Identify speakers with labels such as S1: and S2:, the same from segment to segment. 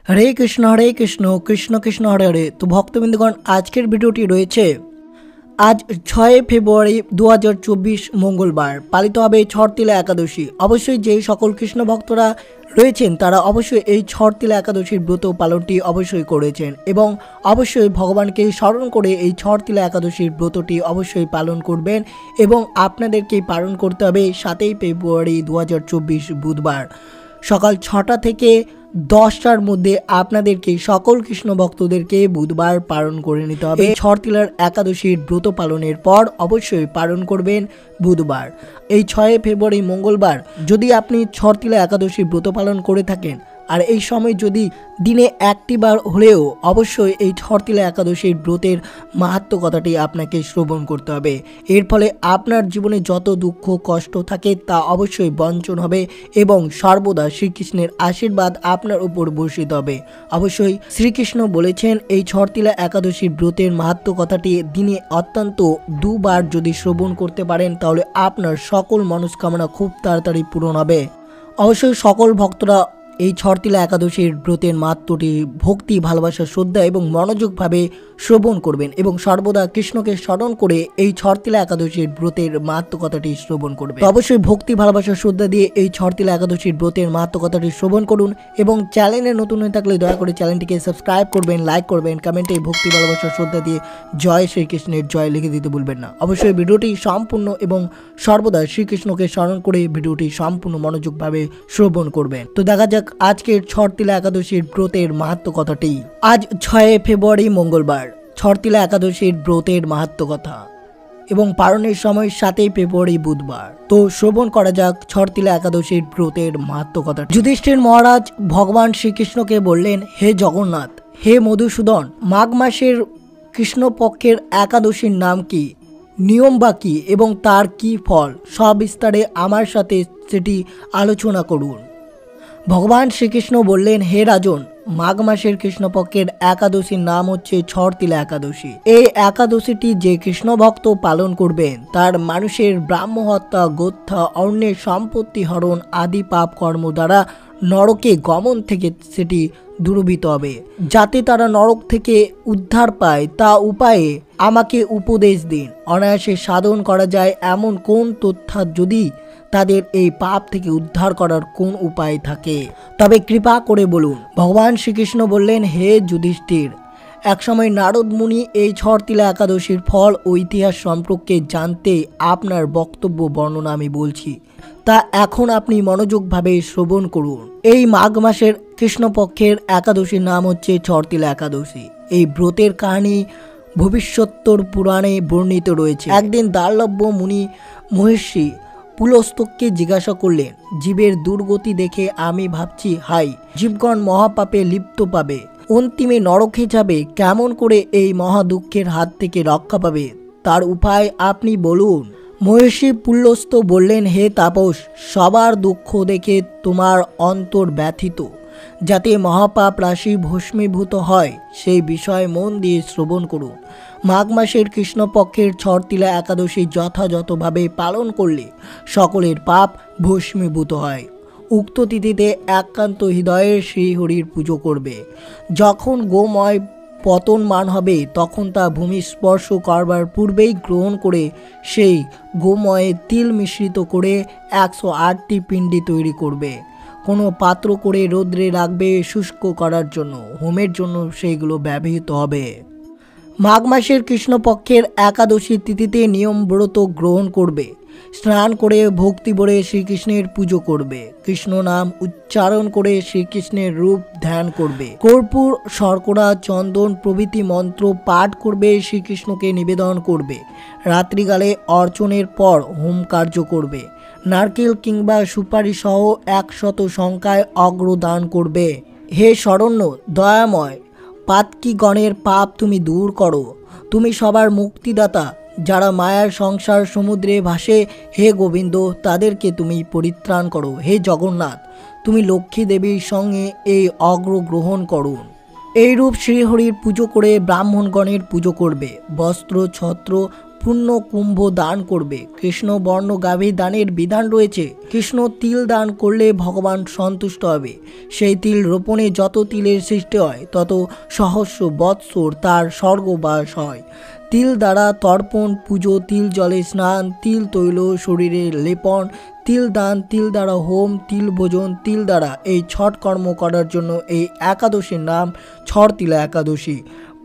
S1: হরে কৃষ্ণ কৃষ্ণ কৃষ্ণ হরে হরে। তো ভক্তবৃন্দগণ, আজকের ভিডিওটি রয়েছে আজ 6 ফেব্রুয়ারি 2024 মঙ্গলবার পালিত হবে ছটতিলা একাদশী। অবশ্যই যেই সকল কৃষ্ণ ভক্তরা রয়েছেন তারা অবশ্যই এই ছটতিলা একাদশীর ব্রত পালনটি অবশ্যই করেছেন এবং অবশ্যই ভগবানকে স্মরণ করে এই ছটতিলা একাদশীর ব্রতটি অবশ্যই পালন করবেন এবং আপনাদেরকে পালন করতে হবে 7 ফেব্রুয়ারি 2024 বুধবার সকাল 6টা থেকে 10টার মধ্যে আপনাদেরকে সকল কৃষ্ণ ভক্তদেরকে বুধবার পালন করে নিতে হবে। এই ছটতিলার একাদশীর ব্রত পালনের পর অবশ্যই পালন করবেন বুধবার এই 6 ফেব্রুয়ারি মঙ্গলবার। যদি আপনি ছটতিলা একাদশীর ব্রত পালন করে থাকেন আর এই সময় যদি দিনে একটি বার হলেও অবশ্যই এই ছটতিলা একাদশীর ব্রতের মাহাত্ম্য কথাটি আপনাকে শ্রবণ করতে হবে। এর ফলে আপনার জীবনে যত দুঃখ কষ্ট থাকে তা অবশ্যই বঞ্চন হবে এবং সর্বদা শ্রীকৃষ্ণের আশীর্বাদ আপনার উপর বর্ষিত হবে। অবশ্যই শ্রীকৃষ্ণ বলেছেন এই ছটতিলা একাদশীর ব্রতের মাহাত্ম্য কথাটি দিনে অত্যন্ত দুবার যদি শ্রবণ করতে পারেন তাহলে আপনার সকল মনস্কামনা খুব তাড়াতাড়ি পূরণ হবে। অবশ্যই সকল ভক্তরা এই ছটতিলা একাদশীর ব্রতের মাহাত্ম্যটি ভক্তি ভালোবাসা শ্রদ্ধা এবং মনোযোগভাবে শ্রবণ করবেন এবং সর্বদা কৃষ্ণকে স্মরণ করে এই ছটতিলা একাদশীর ব্রতের মাহাত্ম্য কথাটি শ্রবণ করবেন। অবশ্যই ভক্তি ভালোবাসা শ্রদ্ধা দিয়ে এই ছটতিলা একাদশীর ব্রতের মাহাত্ম্য কথাটি শ্রবণ করুন এবং চ্যানেলে নতুন হয়ে থাকলে দয়া করে চ্যানেলটিকে সাবস্ক্রাইব করবেন, লাইক করবেন, কমেন্টে ভক্তি ভালোবাসা শ্রদ্ধা দিয়ে জয় শ্রীকৃষ্ণের জয় লিখে দিতে ভুলবেন না। অবশ্যই ভিডিওটি সম্পূর্ণ এবং সর্বদা শ্রীকৃষ্ণকে স্মরণ করে ভিডিওটি সম্পূর্ণ মনোযোগভাবে শ্রবণ করবেন। তো দেখা যাক আজকের ছটতিলা একাদশীর ব্রতের মাহাত্ম্য কথাটি। আজ 6 ফেব্রুয়ারি মঙ্গলবার ছটতিলা একাদশীর ব্রতের মাহাত্ম্য কথা এবং পালনের সময় 7 ফেব্রুয়ারি বুধবার। তো শ্রবণ করা যাক ছটতিলা একাদশীর ব্রতের মাহাত্ম্য কথা। যুধিষ্ঠির মহারাজ ভগবান শ্রীকৃষ্ণকে বললেন, হে জগন্নাথ, হে মধুসূদন, মাঘ মাসের কৃষ্ণপক্ষের একাদশীর নাম কি, নিয়ম বা কি এবং তার কি ফল সবিস্তারে আমার সাথে সেটি আলোচনা করুন। ভগবান শ্রীকৃষ্ণ বললেন, হে রাজন, মাঘ মাসের কৃষ্ণপক্ষের একাদশীর নাম হচ্ছে ছটতিলা একাদশী। এই একাদশীটি যে কৃষ্ণ ভক্ত পালন করবেন তার মানুষের ব্রাহ্ম হত্যা, গোথা, অন্যের সম্পত্তি হরণ আদি পাপ কর্ম দ্বারা নরকে গমন থেকে সেটি দূরীভূত হবে। যাতে তারা নরক থেকে উদ্ধার পায় তা উপায়ে আমাকে উপদেশ দিন। অনায়াসে সাধন করা যায় এমন কোন তথ্য, যদি তাদের এই পাপ থেকে উদ্ধার করার কোন উপায় থাকে তবে কৃপা করে বলুন। ভগবান শ্রীকৃষ্ণ বললেন, হে যুধিষ্ঠির, একসময় নারদ মুনি এই ছটতিলা একাদশীর ফল ও ইতিহাস সম্পর্কে জানতে আপনার বক্তব্য বর্ণনা আমি বলছি, তা এখন আপনি মনোযোগভাবে শ্রবণ করুন। এই মাঘ মাসের কৃষ্ণপক্ষের একাদশীর নাম হচ্ছে ছটতিলা একাদশী। এই ব্রতের কাহিনী ভবিষ্যোত্তর পুরাণে বর্ণিত রয়েছে। একদিন দার্লভ্য মুনি মহর্ষি পুলস্তককে জিজ্ঞাসা করলেন, জীবের দুর্গতি দেখে আমি ভাবছি, হাই, জীবগণ মহাপাপে লিপ্ত পাবে, অন্তিমে নরকে যাবে, কেমন করে এই মহা দুঃখের হাত থেকে রক্ষা পাবে তার উপায় আপনি বলুন। মহর্ষি পুলস্ত বললেন, হে তাপস, সবার দুঃখ দেখে তোমার অন্তর ব্যথিত, যাতে মহাপাপ রাশি ভস্মীভূত হয় সেই বিষয়ে মন দিয়ে শ্রবণ করুন। মাঘ মাসের কৃষ্ণপক্ষের ছটতিলা একাদশী যথাযথভাবে পালন করলে সকলের পাপ ভস্মীভূত হয়। উক্ত তিথিতে একান্ত হৃদয়ের শ্রীহরির পুজো করবে। যখন গোময় পতনমান হবে তখন তা ভূমি স্পর্শ করবার পূর্বেই গ্রহণ করে সেই গোময়ে তিল মিশ্রিত করে 108টি পিণ্ডি তৈরি করবে। কোনো পাত্র করে রৌদ্রে রাখবে শুষ্ক করার জন্য, হোমের জন্য সেইগুলো ব্যবহৃত হবে। মাঘ মাসের কৃষ্ণপক্ষের একাদশী তিথিতে নিয়ম ব্রত গ্রহণ করবে। স্নান করে ভক্তি ভরে শ্রীকৃষ্ণের পুজো করবে। কৃষ্ণ নাম উচ্চারণ করে শ্রীকৃষ্ণের রূপ ধ্যান করবে। কর্পূর, শর্করা, চন্দন প্রভৃতি মন্ত্র পাঠ করবে, শ্রীকৃষ্ণকে নিবেদন করবে। রাত্রিকালে অর্চনের পর হোম কার্য করবে। নারকেল কিংবা সুপারি সহ 100 সংখ্যায় অগ্রদান করবে। হে শরণ্য দয়াময়, পাতকীগণের পাপ তুমি দূর করো। তুমি সবার মুক্তিদাতা। যারা মায়ার সংসার সমুদ্রে ভাসে, হে গোবিন্দ, তাদেরকে তুমি পরিত্রাণ করো। হে জগন্নাথ, তুমি লক্ষ্মী দেবীর সঙ্গে এই অগ্রগ্রহণ করুন। এইরূপ শ্রীহরির পুজো করে ব্রাহ্মণগণের পুজো করবে। বস্ত্র, ছত্র, পূর্ণ কুম্ভ দান করবে। কৃষ্ণ বর্ণ গাভী দানের বিধান রয়েছে। কৃষ্ণ তিল দান করলে ভগবান সন্তুষ্ট হবে। সেই তিল রোপণে যত তিলের সৃষ্টি হয় তত সহস্র বৎসর তার স্বর্গবাস হয়। তিল দ্বারা তর্পণ, পুজো, তিল জলে স্নান, তিল তৈল শরীরে লেপন, তিল দান, তিল দ্বারা হোম, তিল ভোজন, তিল দ্বারা এই ছট কর্ম করার জন্য এই একাদশীর নাম ছটতিলা একাদশী।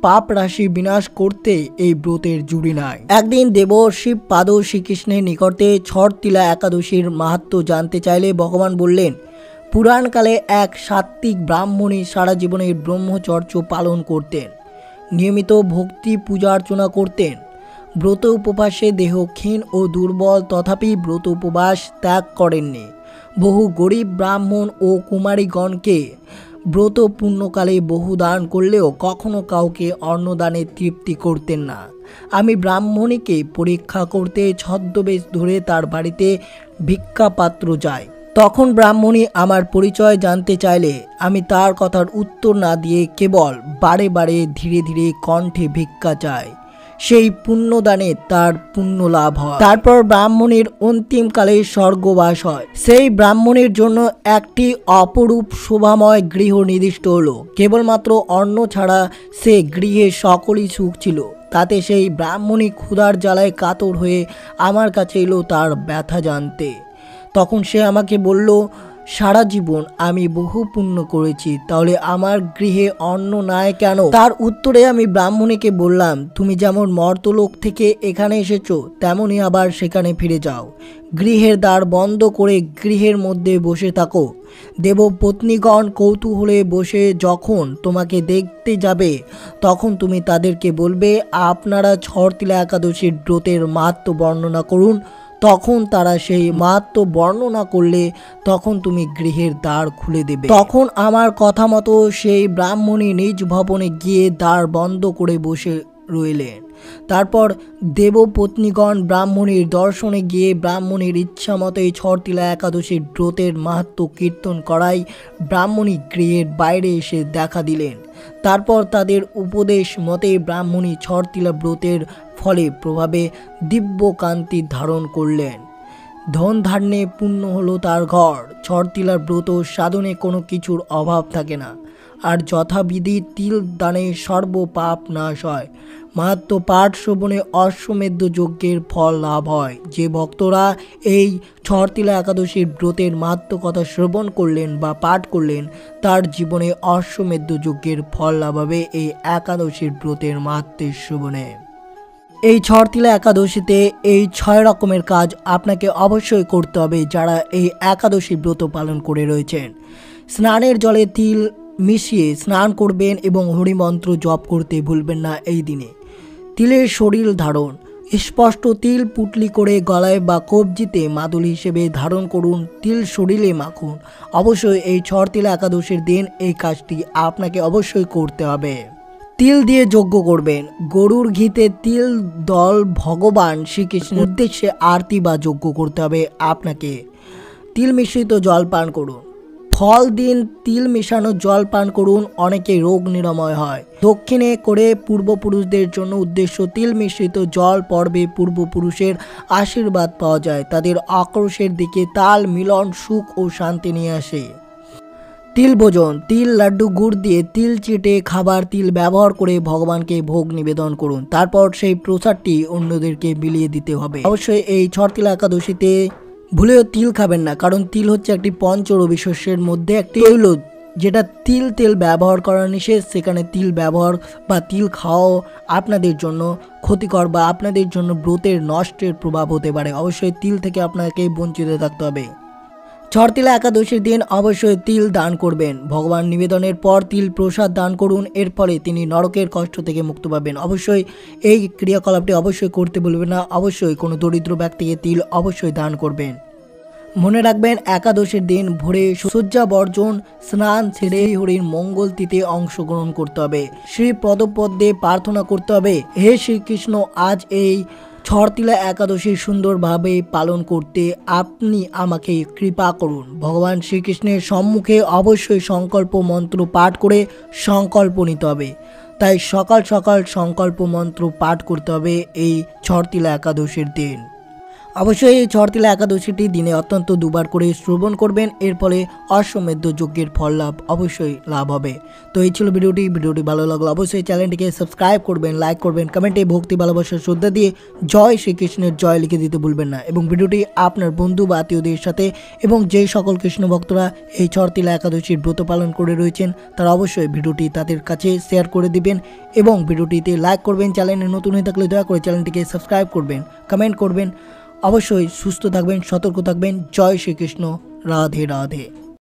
S1: পাপ রাশি বিনাশ করতে এই ব্রতের জুড়ি নাই। একদিন দেবর্ষি পাদ শ্রীকৃষ্ণের নিকটে ছটতিলা একাদশীর মাহাত্ম্য জানতে চাইলে ভগবান বললেন, পুরাণকালে এক সাত্ত্বিক ব্রাহ্মণী সারা জীবনের ব্রহ্মচর্য পালন করতেন, নিয়মিত ভক্তি পূজা অর্চনা করতেন। ব্রত উপবাসে দেহ ক্ষীণ ও দুর্বল, তথাপি ব্রত উপবাস ত্যাগ করেননি। বহু গরিব ব্রাহ্মণ ও কুমারীগণকে ব্রত পূর্ণকালে বহু দান করলেও কখনো কাউকে অন্নদানে তৃপ্তি করতেন না। আমি ব্রাহ্মণীকে পরীক্ষা করতে ছদ্মবেশ ধরে তার বাড়িতে ভিক্ষাপাত্র যাই। তখন ব্রাহ্মণী আমার পরিচয় জানতে চাইলে আমি তার কথার উত্তর না দিয়ে কেবল বারে বারে ধীরে ধীরে কণ্ঠে ভিক্ষা চাই। সেই পুণ্যদানে তার পুণ্য লাভ হয়। তারপর ব্রাহ্মণের অন্তিমকালে স্বর্গবাস হয়। সেই ব্রাহ্মণের জন্য একটি অপরূপ শোভাময় গৃহ নির্দিষ্ট হলো। কেবলমাত্র অন্ন ছাড়া সে গৃহে সকলই সুখ ছিল। তাতে সেই ব্রাহ্মণী ক্ষুধার জ্বালায় কাতর হয়ে আমার কাছে এলো তার ব্যথা জানতে। তখন সে আমাকে বলল, সারা জীবন আমি বহু পুণ্য করেছি, তাহলে আমার গৃহে অন্ন নাই কেন? তার উত্তরে আমি ব্রাহ্মণীকে বললাম, তুমি যেমন মর্তলোক থেকে এখানে এসেছো তেমনই আবার সেখানে ফিরে যাও। গৃহের দ্বার বন্ধ করে গৃহের মধ্যে বসে থাকো। দেবপত্নীগণ কৌতূহলে বসে যখন তোমাকে দেখতে যাবে তখন তুমি তাদেরকে বলবে, আপনারা ছটতিলা একাদশীর ব্রতের মাহাত্ম্য বর্ণনা করুন। তখন তারা সেই মাহাত্ম্য বর্ণনা করলে তখন তুমি গৃহের দ্বার খুলে দেবে। তখন আমার কথা মতো সেই ব্রাহ্মণী নিজ ভবনে গিয়ে দ্বার বন্ধ করে বসে রইলেন। তারপর দেবপত্নীগণ ব্রাহ্মণীর দর্শনে গিয়ে ব্রাহ্মণীর ইচ্ছা মতোই ছটতিলা একাদশীর ব্রতের মাহাত্ম্য কীর্তন করায় ব্রাহ্মণী গৃহের বাইরে এসে দেখা দিলেন। তারপর তাদের উপদেশ মতে ব্রাহ্মণী ছটতিলা ব্রতের ফলে প্রভাবে দিব্য কান্তি ধারণ করলেন। ধন ধান্যে পূর্ণ হলো তার ঘর। ছটতিলার ব্রত সাধনে কোনো কিছুর অভাব থাকে না, আর যথাবিধি তিল দানে সর্ব পাপ নাশ হয়। মাহাত্ম্য পাঠ শ্রবণে অশ্বমেধ যজ্ঞের ফল লাভ হয়। যে ভক্তরা এই ছটতিলা একাদশীর ব্রতের মাহাত্ম্য কথা শ্রবণ করলেন বা পাঠ করলেন তার জীবনে অশ্বমেধ যজ্ঞের ফল লাভ হবে এই একাদশীর ব্রতের মাহাত্ম্যের শ্রবণে। এই ছটতিলা একাদশীতে এই 6 রকমের কাজ আপনাকে অবশ্যই করতে হবে যারা এই একাদশী ব্রত পালন করে রয়েছেন। স্নানের জলে তিল মিশিয়ে স্নান করবেন এবং হরিমন্ত্র জপ করতে ভুলবেন না এই দিনে। তিলের শরীর ধারণ, স্পষ্ট তিল পুটলি করে গলায় বা কবজিতে মাদুল হিসেবে ধারণ করুন, তিল শরীরে মাখুন। অবশ্যই এই ছটতিলা একাদশীর দিন এই কাজটি আপনাকে অবশ্যই করতে হবে। তিল দিয়ে যজ্ঞ করবেন। গরুর ঘিতে তিল দল ভগবান শ্রীকৃষ্ণের উদ্দেশ্যে আরতি বা যজ্ঞ করতে হবে আপনাকে। তিল মিশ্রিত জল পান করুন। ফল দিন তিল মেশানো জল পান করুন, অনেকে রোগ নিরাময় হয়। দক্ষিণে করে পূর্বপুরুষদের জন্য উদ্দেশ্য তিল মিশ্রিত জল পর্বে পূর্বপুরুষের আশীর্বাদ পাওয়া যায়, তাদের আক্রোশের দিকে তাল মিলন সুখ ও শান্তি নিয়ে আসে। তিল ভোজন, তিল লাড্ডু গুড় দিয়ে তিল চিটে খাবার তিল ব্যবহার করে ভগবানকে ভোগ নিবেদন করুন। তারপর সেই প্রসাদটি অন্যদেরকে বিলিয়ে দিতে হবে। অবশ্যই এই ছটতিলা একাদশীতে ভুলেও তিল খাবেন না, কারণ তিল হচ্ছে একটি পঞ্চরবি শস্যের মধ্যে একটি তৈল, যেটা তেল ব্যবহার করা নিষেধ। সেখানে তিল ব্যবহার বা তিল খাওয়াও আপনাদের জন্য ক্ষতিকর বা আপনাদের জন্য ব্রতের নষ্টের প্রভাব হতে পারে। অবশ্যই তিল থেকে আপনাকে বঞ্চিত থাকতে হবে। ছটতিলা একাদশীর দিন অবশ্যই তিল দান করবেন। ভগবান নিবেদনের পর তিল প্রসাদ দান করুন, এর ফলে তিনি নরকের কষ্ট থেকে মুক্ত পাবেন। অবশ্যই এই ক্রিয়াকলাপটি অবশ্যই করতে ভুলবেন না। অবশ্যই কোনো দরিদ্র ব্যক্তিকে তিল অবশ্যই দান করবেন। মনে রাখবেন একাদশীর দিন ভোরে শয্যা বর্জন, স্নান ছেড়ে হরির মঙ্গল তিথিতে অংশগ্রহণ করতে হবে। শ্রী পদপদ্মে প্রার্থনা করতে হবে, হে শ্রীকৃষ্ণ, আজ এই ছটতিলা একাদশী সুন্দরভাবে পালন করতে আপনি আমাকে কৃপা করুন। ভগবান শ্রীকৃষ্ণের সম্মুখে অবশ্যই সংকল্প মন্ত্র পাঠ করে সংকল্প নিতে হবে। তাই সকাল সকাল সংকল্প মন্ত্র পাঠ করতে হবে এই ছটতিলা একাদশীর দিন। অবশ্যই এই ছটতিলা একাদশীটি দিনে অত্যন্ত দুবার করে শ্রবণ করবেন, এর ফলে অশ্বমেধ যজ্ঞের ফল লাভ অবশ্যই লাভ হবে। তো এই ছিল ভিডিওটি ভালো লাগলো অবশ্যই চ্যানেলটিকে সাবস্ক্রাইব করবেন, লাইক করবেন, কমেন্টে ভক্তি ভালোবাসা শ্রদ্ধা দিয়ে জয় শ্রীকৃষ্ণের জয় লিখে দিতে ভুলবেন না এবং ভিডিওটি আপনার বন্ধু বা আত্মীয়দের সাথে এবং যেই সকল কৃষ্ণ ভক্তরা এই ছটতিলা একাদশীর ব্রত পালন করে রয়েছেন তারা অবশ্যই ভিডিওটি তাদের কাছে শেয়ার করে দিবেন এবং ভিডিওটিতে লাইক করবেন। চ্যানেলে নতুন হয়ে থাকলে দয়া করে চ্যানেলটিকে সাবস্ক্রাইব করবেন, কমেন্ট করবেন। অবশ্যই সুস্থ থাকবেন, সতর্ক থাকবেন। জয় শ্রীকৃষ্ণ, রাধে রাধে।